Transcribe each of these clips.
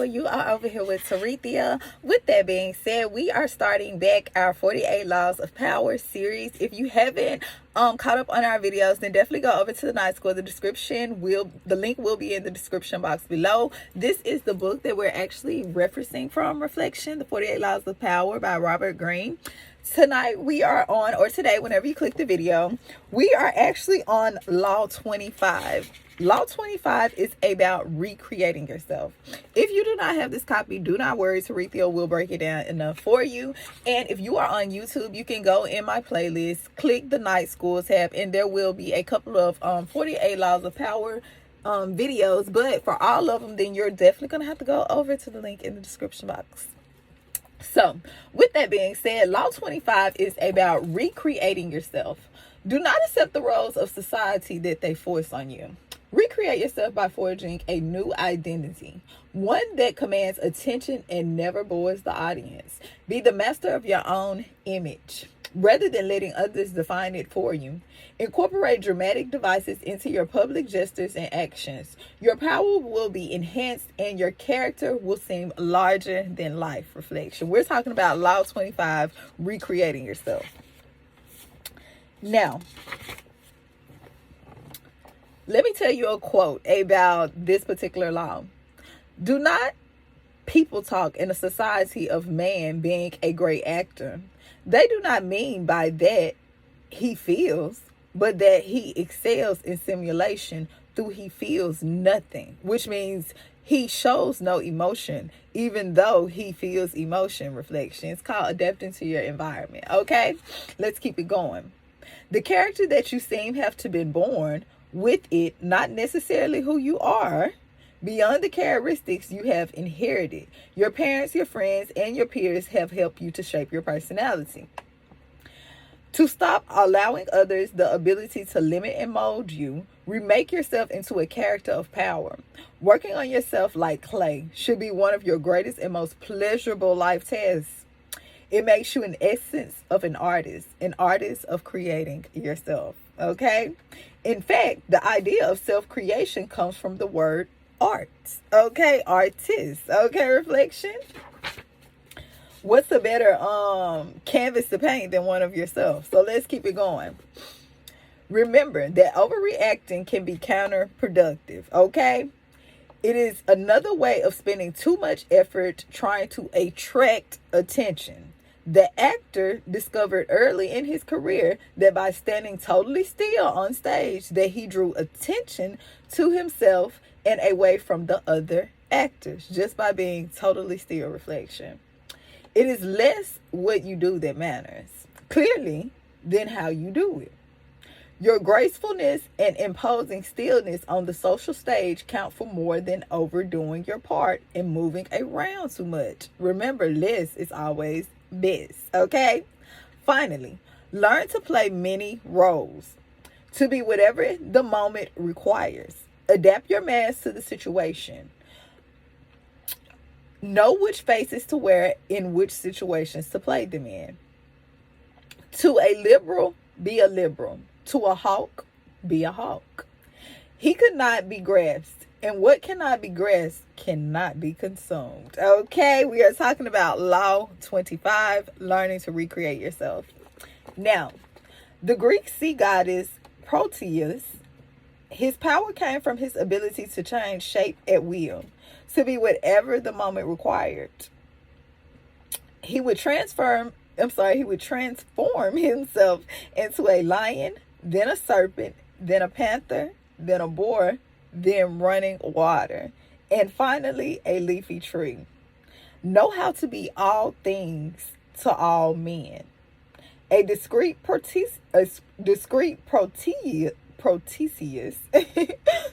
You are over here with Terethia. With that being said, we are starting back our 48 Laws of Power series. If you haven't caught up on our videos, then definitely go over to the Night School. The link will be in the description box below. This is the book that we're actually referencing from Reflection, The 48 Laws of Power by Robert Greene. Tonight we are on, or today, whenever you click the video, we are actually on Law 25. Law 25 is about recreating yourself. If you do not have this copy, do not worry. Terethia will break it down enough for you. And if you are on YouTube, you can go in my playlist, click the Night School tab, and there will be a couple of 48 Laws of Power videos. But for all of them, then you're definitely going to have to go over to the link in the description box. So, with that being said, Law 25 is about recreating yourself. Do not accept the roles of society that they force on you. Recreate yourself by forging a new identity, one that commands attention and never bores the audience. Be the master of your own image, rather than letting others define it for you. Incorporate dramatic devices into your public gestures and actions. Your power will be enhanced and your character will seem larger than life. Reflection. We're talking about Law 25, recreating yourself. Now, let me tell you a quote about this particular law. Do not people talk in a society of man being a great actor. They do not mean by that he feels, but that he excels in simulation through he feels nothing, which means he shows no emotion, even though he feels emotion. Reflection. It's called adapting to your environment. Okay, let's keep it going. The character that you seem have to been born with it, not necessarily who you are, beyond the characteristics you have inherited. Your parents, your friends, and your peers have helped you to shape your personality. To stop allowing others the ability to limit and mold you, remake yourself into a character of power. Working on yourself like clay should be one of your greatest and most pleasurable life tasks. It makes you an essence of an artist of creating yourself. Okay? In fact, the idea of self-creation comes from the word art. Okay? Artist. Okay, reflection? What's a better canvas to paint than one of yourself? So let's keep it going. Remember that overreacting can be counterproductive. Okay? It is another way of spending too much effort trying to attract attention. The actor discovered early in his career that by standing totally still on stage, that he drew attention to himself and away from the other actors, just by being totally still. Reflection. It is less what you do that matters, clearly, than how you do it. Your gracefulness and imposing stillness on the social stage count for more than overdoing your part and moving around too much. Remember, less is always best. Okay? Finally, learn to play many roles to be whatever the moment requires. Adapt your mask to the situation. Know which faces to wear in which situations to play them in. To a liberal, be a liberal. To a hawk, be a hawk. He could not be grasped, and what cannot be grasped cannot be consumed. Okay, we are talking about Law 25, learning to recreate yourself. Now, the Greek sea goddess Proteus, his power came from his ability to change shape at will, to be whatever the moment required. He would transform himself into a lion, then a serpent, then a panther, then a boar, then running water, and finally a leafy tree. Know how to be all things to all men. A discreet Proteus,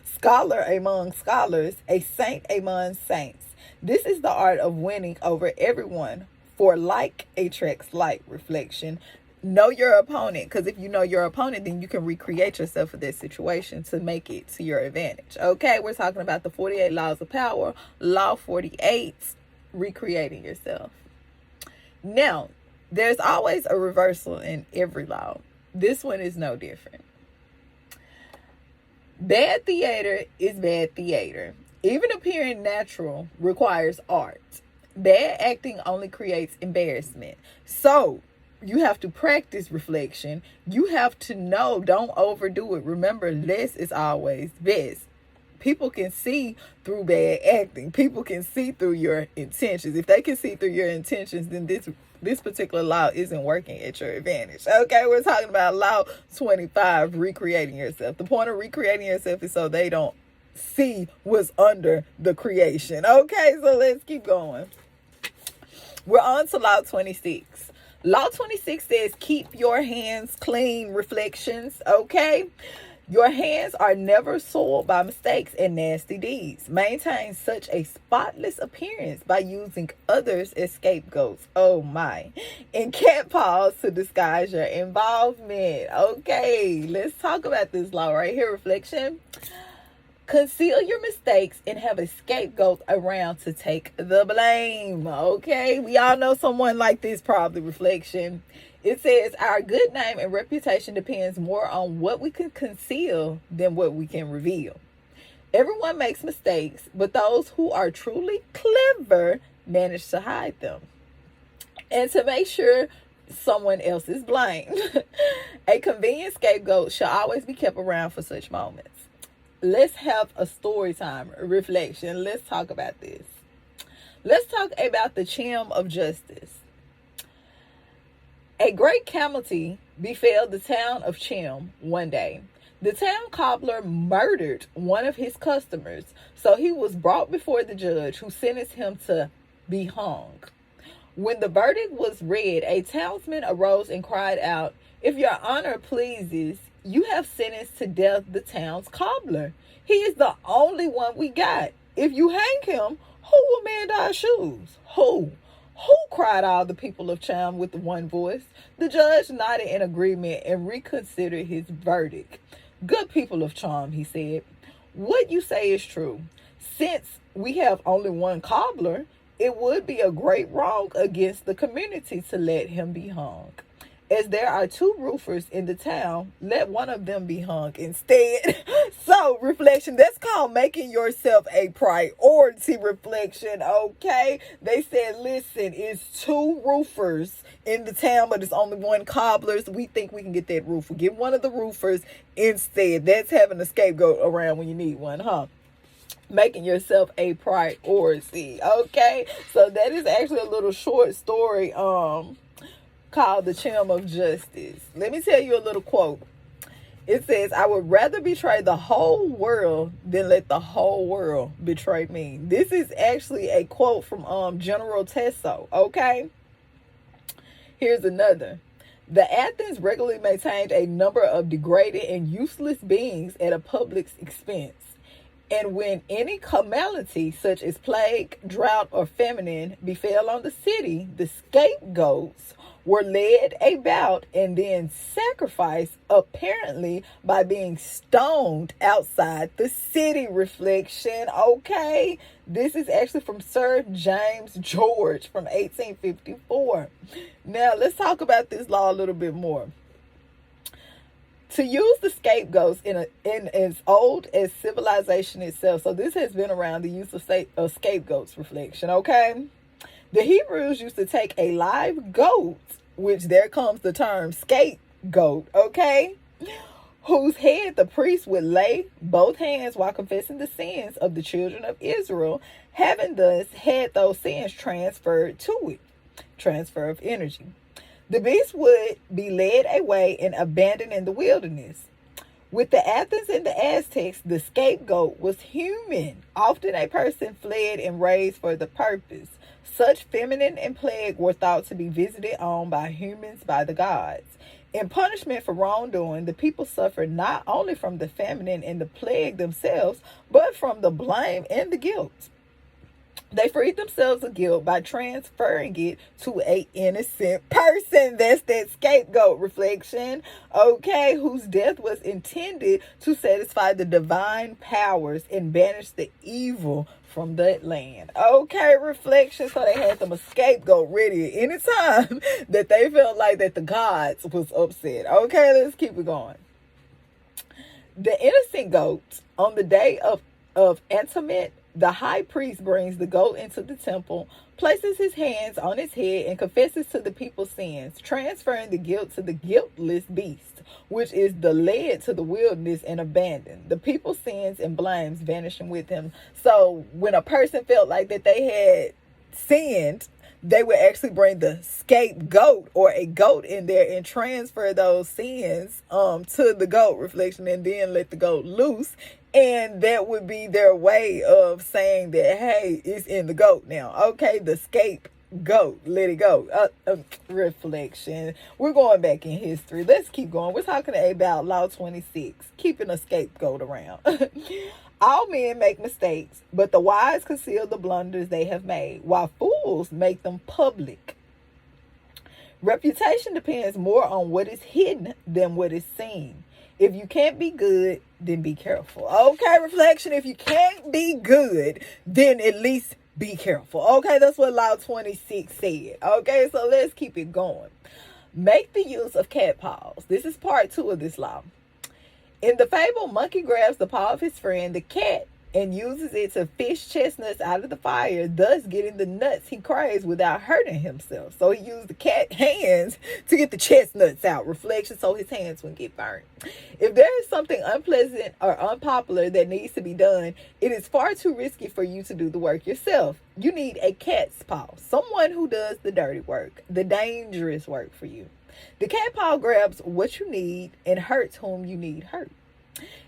scholar among scholars, a saint among saints. This is the art of winning over everyone, for like attracts like. Reflection. Know your opponent, because if you know your opponent, then you can recreate yourself for this situation to make it to your advantage. Okay, we're talking about the 48 Laws of Power. Law 48, recreating yourself. Now, there's always a reversal in every law. This one is no different. Bad theater is bad theater. Even appearing natural requires art. Bad acting only creates embarrassment. So, you have to practice reflection. You have to know, don't overdo it. Remember, less is always best. People can see through bad acting. People can see through your intentions. If they can see through your intentions, then this particular law isn't working at your advantage. Okay, we're talking about law 25, recreating yourself. The point of recreating yourself is so they don't see what's under the creation. Okay, so let's keep going. We're on to law 26. Law 26 says, keep your hands clean, reflections. Okay, your hands are never soiled by mistakes and nasty deeds. Maintain such a spotless appearance by using others as scapegoats. Oh my. And cat paws to disguise your involvement. Okay, let's talk about this law right here, reflection. Conceal your mistakes and have a scapegoat around to take the blame. Okay, we all know someone like this, probably, reflection. It says our good name and reputation depends more on what we can conceal than what we can reveal. Everyone makes mistakes, but those who are truly clever manage to hide them and to make sure someone else is blamed. A convenient scapegoat should always be kept around for such moments. Let's have a story time reflection. Let's talk about this. Let's talk about the Chem of Justice. A great calamity befell the town of Chem one day. The town cobbler murdered one of his customers, so he was brought before the judge, who sentenced him to be hung. When the verdict was read, a townsman arose and cried out, "If your honor pleases, you have sentenced to death the town's cobbler. He is the only one we got. If you hang him, who will mend our shoes?" Who? Who? Cried all the people of Cham with one voice. The judge nodded in agreement and reconsidered his verdict. "Good people of Cham," he said, "what you say is true. Since we have only one cobbler, it would be a great wrong against the community to let him be hung. As there are two roofers in the town, let one of them be hung instead." So, reflection, that's called making yourself a priority, reflection, okay? They said, listen, it's two roofers in the town, but it's only one cobbler, so we think we can get that roofer. Get one of the roofers instead. That's having a scapegoat around when you need one, huh? Making yourself a priority, okay? So that is actually a little short story, called the Chem of Justice. Let me tell you a little quote. It says, "I would rather betray the whole world than let the whole world betray me." This is actually a quote from General Tesso. Okay, here's another. "The Athens regularly maintained a number of degraded and useless beings at a public's expense. And when any calamity, such as plague, drought, or famine, befell on the city, the scapegoats were led about and then sacrificed, apparently by being stoned outside the city." Reflection, okay? This is actually from Sir James George from 1854. Now, let's talk about this law a little bit more. To use the scapegoats in as old as civilization itself. So this has been around, the use of scapegoats, reflection, okay? The Hebrews used to take a live goat, which there comes the term scapegoat, okay? Whose head the priest would lay both hands while confessing the sins of the children of Israel, having thus had those sins transferred to it. Transfer of energy. The beast would be led away and abandoned in the wilderness. With the Athens and the Aztecs, the scapegoat was human. Often a person fled and raised for the purpose. Such famine and plague were thought to be visited on by humans by the gods. In punishment for wrongdoing, the people suffered not only from the famine and the plague themselves, but from the blame and the guilt. They freed themselves of guilt by transferring it to an innocent person. That's that scapegoat, reflection, okay, whose death was intended to satisfy the divine powers and banish the evil from that land. Okay, reflection. So they had them a scapegoat ready at any time that they felt like that the gods was upset. Okay, let's keep it going. The innocent goat on the day of Atonement The high priest brings the goat into the temple, places his hands on its head, and confesses to the people's sins, transferring the guilt to the guiltless beast, which is the led to the wilderness and abandoned. The people's sins and blames vanishing with him. So when a person felt like that they had sinned, they would actually bring the scapegoat or a goat in there and transfer those sins to the goat, reflection, and then let the goat loose. And that would be their way of saying that, hey, it's in the goat now. Okay, the scapegoat, let it go. Reflection. We're going back in history. Let's keep going. We're talking about Law 26, keeping a scapegoat around. All men make mistakes, but the wise conceal the blunders they have made, while fools make them public. Reputation depends more on what is hidden than what is seen. If you can't be good, then be careful. Okay, reflection. If you can't be good, then at least be careful. Okay, that's what Law 26 said. Okay, so let's keep it going. Make the use of cat paws. This is part 2 of this law. In the fable, monkey grabs the paw of his friend, the cat, and uses it to fish chestnuts out of the fire, thus getting the nuts he craves without hurting himself. So he used the cat hands to get the chestnuts out, reflection, so his hands wouldn't get burned. If there is something unpleasant or unpopular that needs to be done, it is far too risky for you to do the work yourself. You need a cat's paw, someone who does the dirty work, the dangerous work for you. The cat paw grabs what you need and hurts whom you need hurt,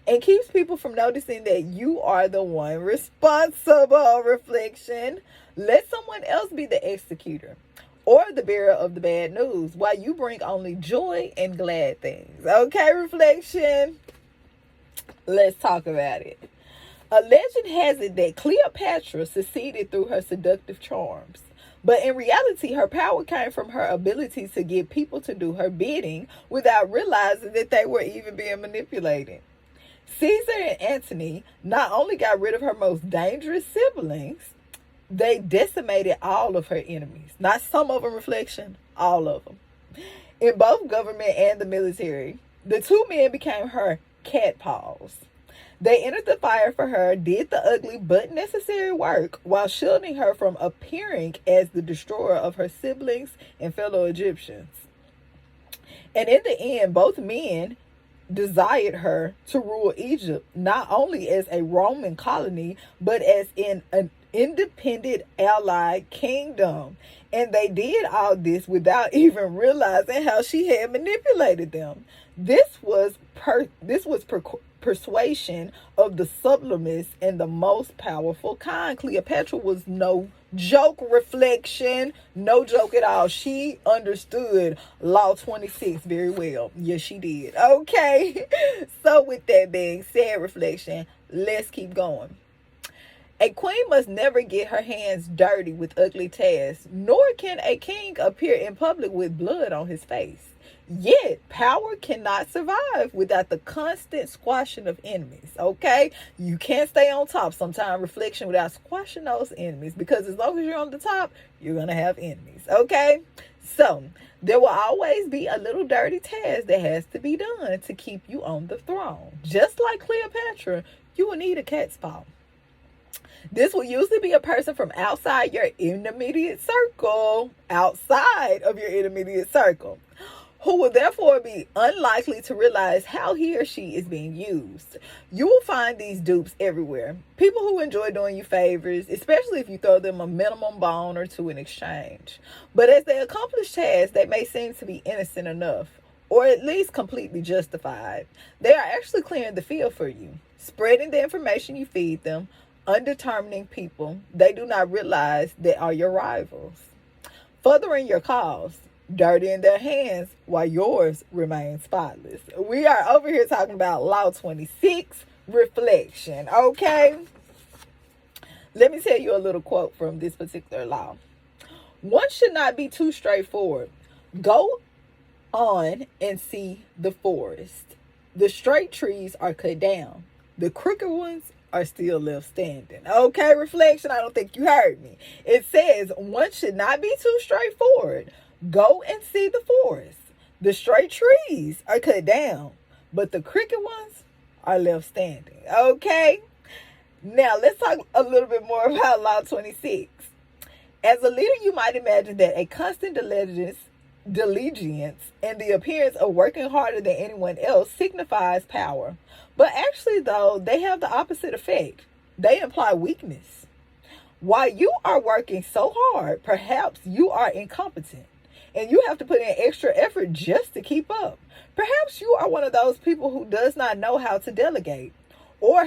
and keeps people from noticing that you are the one responsible, reflection. Let someone else be the executor or the bearer of the bad news, while you bring only joy and glad things. Okay, reflection. Let's talk about it. A legend has it that Cleopatra succeeded through her seductive charms. But in reality, her power came from her ability to get people to do her bidding without realizing that they were even being manipulated. Caesar and Antony not only got rid of her most dangerous siblings, they decimated all of her enemies. Not some of them, reflection, all of them. In both government and the military, the two men became her cat paws. They entered the fire for her, did the ugly but necessary work, while shielding her from appearing as the destroyer of her siblings and fellow Egyptians. And in the end, both men desired her to rule Egypt, not only as a Roman colony, but as in an independent allied kingdom. And they did all this without even realizing how she had manipulated them. This was persuasion of the sublimest and the most powerful kind. Cleopatra was no joke, reflection, no joke at all. She understood Law 26 very well. Yes, she did. Okay, so with that being said, reflection, let's keep going. A queen must never get her hands dirty with ugly tasks, nor can a king appear in public with blood on his face. Yet, power cannot survive without the constant squashing of enemies, okay? You can't stay on top sometime, reflection, without squashing those enemies, because as long as you're on the top, you're going to have enemies, okay? So, there will always be a little dirty task that has to be done to keep you on the throne. Just like Cleopatra, you will need a cat's paw. This will usually be a person from outside your intermediate circle, who will therefore be unlikely to realize how he or she is being used. You will find these dupes everywhere. People who enjoy doing you favors, especially if you throw them a minimum bone or two in exchange. But as they accomplish tasks that may seem to be innocent enough, or at least completely justified, they are actually clearing the field for you, spreading the information you feed them, undetermining people they do not realize that are your rivals, furthering your cause, dirty in their hands while yours remains spotless. We are over here talking about Law 26, reflection, okay? Let me tell you a little quote from this particular law. One should not be too straightforward. Go on and see the forest. The straight trees are cut down. The crooked ones are still left standing. Okay, reflection, I don't think you heard me. It says one should not be too straightforward. Go and see the forest. The straight trees are cut down, but the crooked ones are left standing. Okay, Now, let's talk a little bit more about Law 26. As a leader, you might imagine that a constant diligence and the appearance of working harder than anyone else signifies power. But actually, though, they have the opposite effect. They imply weakness. While you are working so hard, perhaps you are incompetent and you have to put in extra effort just to keep up. Perhaps you are one of those people who does not know how to delegate or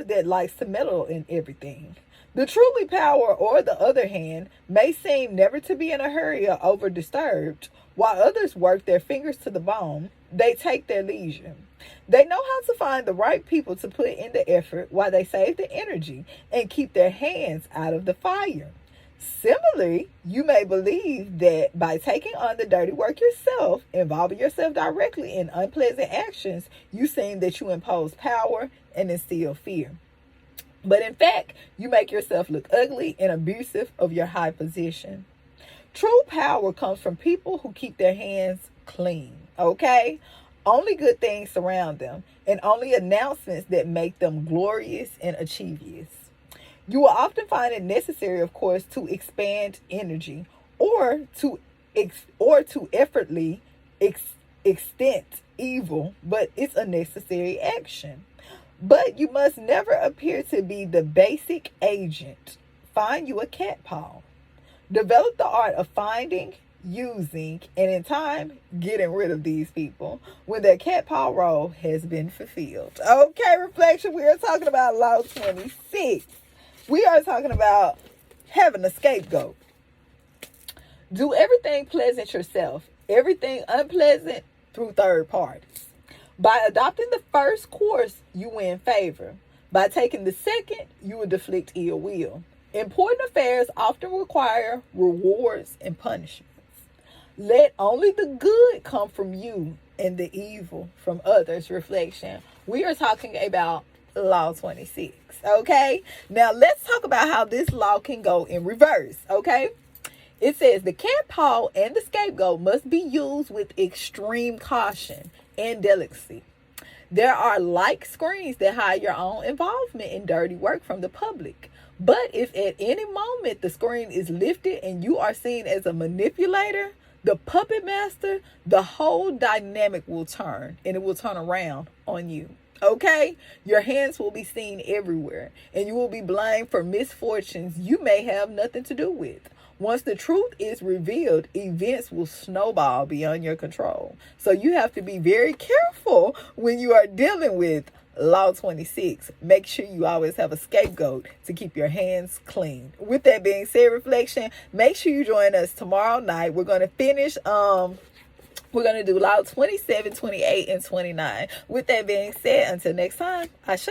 that likes to meddle in everything. The truly power, or the other hand, may seem never to be in a hurry or over disturbed. While others work their fingers to the bone, they take their leisure. They know how to find the right people to put in the effort while they save the energy and keep their hands out of the fire. Similarly, you may believe that by taking on the dirty work yourself, involving yourself directly in unpleasant actions, you seem that you impose power and instill fear. But in fact, you make yourself look ugly and abusive of your high position. True power comes from people who keep their hands clean, okay? Only good things surround them, and only announcements that make them glorious and achievious. You will often find it necessary, of course, to expand energy or to effortlessly extent evil, but it's a necessary action. But you must never appear to be the basic agent. Find you a cat paw. Develop the art of finding, using, and in time, getting rid of these people when their cat paw role has been fulfilled. Okay, reflection, we are talking about Law 26. We are talking about having a scapegoat. Do everything pleasant yourself, everything unpleasant through third parties. By adopting the first course, you win favor. By taking the second, you will deflect ill will. Important affairs often require rewards and punishments. Let only the good come from you and the evil from others. Reflection. We are talking about Law 26. Okay? Now, let's talk about how this law can go in reverse. Okay? It says the cat paw and the scapegoat must be used with extreme caution and delicacy. There are like screens that hide your own involvement in dirty work from the public. But if at any moment the screen is lifted and you are seen as a manipulator, the puppet master, the whole dynamic will turn, and it will turn around on you. Okay? Your hands will be seen everywhere, and you will be blamed for misfortunes you may have nothing to do with. Once the truth is revealed, events will snowball beyond your control. So you have to be very careful when you are dealing with Law 26. Make sure you always have a scapegoat to keep your hands clean. With that being said, reflection, make sure you join us tomorrow night. We're going to finish, we're going to do Law 27, 28, and 29. With that being said, until next time, Ashe.